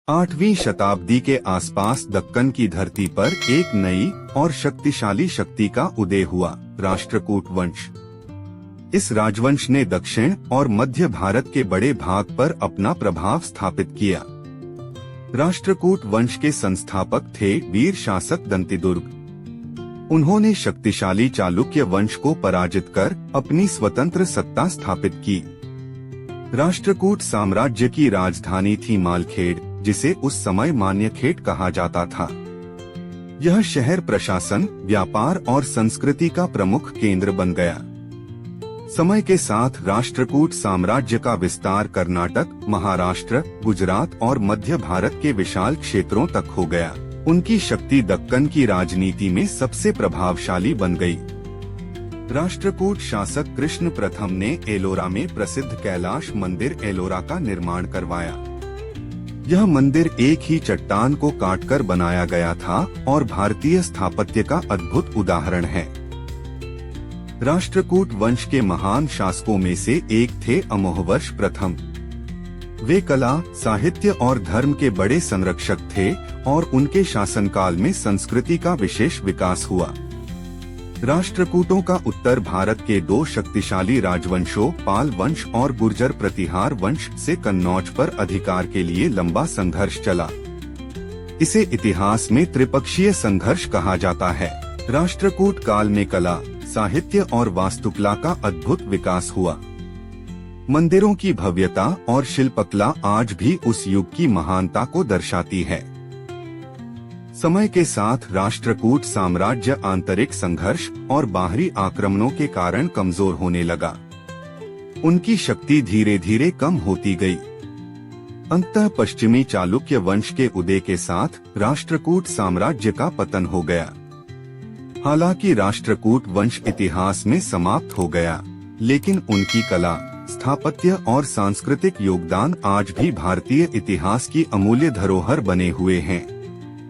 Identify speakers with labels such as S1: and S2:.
S1: 8वीं शताब्दी के आसपास दक्कन की धरती पर एक नई और शक्तिशाली शक्ति का उदय हुआ, राष्ट्रकूट वंश। इस राजवंश ने दक्षिण और मध्य भारत के बड़े भाग पर अपना प्रभाव स्थापित किया। राष्ट्रकूट वंश के संस्थापक थे वीर शासक दंतिदुर्ग। उन्होंने शक्तिशाली चालुक्य वंश को पराजित कर अपनी स्वतंत्र सत्ता स्थापित की। राष्ट्रकूट साम्राज्य की राजधानी थी मालखेड़, जिसे उस समय मान्यखेड़ कहा जाता था। यह शहर प्रशासन, व्यापार और संस्कृति का प्रमुख केंद्र बन गया। समय के साथ राष्ट्रकूट साम्राज्य का विस्तार कर्नाटक, महाराष्ट्र, गुजरात और मध्य भारत के विशाल क्षेत्रों तक हो गया। उनकी शक्ति दक्कन की राजनीति में सबसे प्रभावशाली बन गई। राष्ट्रकूट शासक कृष्ण प्रथम ने एलोरा में प्रसिद्ध कैलाश मंदिर एलोरा का निर्माण करवाया। यह मंदिर एक ही चट्टान को काटकर बनाया गया था और भारतीय स्थापत्य का अद्भुत उदाहरण है। राष्ट्रकूट वंश के महान शासकों में से एक थे अमोहवर्ष प्रथम। वे कला, साहित्य और धर्म के बड़े संरक्षक थे और उनके शासनकाल में संस्कृति का विशेष विकास हुआ। राष्ट्रकूटों का उत्तर भारत के दो शक्तिशाली राजवंशों पाल वंश और गुर्जर प्रतिहार वंश से कन्नौज पर अधिकार के लिए लंबा संघर्ष चला। इसे इतिहास में त्रिपक्षीय संघर्ष कहा जाता है। राष्ट्रकूट काल में कला, साहित्य और वास्तुकला का अद्भुत विकास हुआ। मंदिरों की भव्यता और शिल्पकला आज भी उस युग की महानता को दर्शाती है। समय के साथ राष्ट्रकूट साम्राज्य आंतरिक संघर्ष और बाहरी आक्रमणों के कारण कमजोर होने लगा। उनकी शक्ति धीरे धीरे कम होती गई। अंततः पश्चिमी चालुक्य वंश के उदय के साथ राष्ट्रकूट साम्राज्य का पतन हो गया। हालांकि राष्ट्रकूट वंश इतिहास में समाप्त हो गया, लेकिन उनकी कला, स्थापत्य और सांस्कृतिक योगदान आज भी भारतीय इतिहास की अमूल्य धरोहर बने हुए हैं।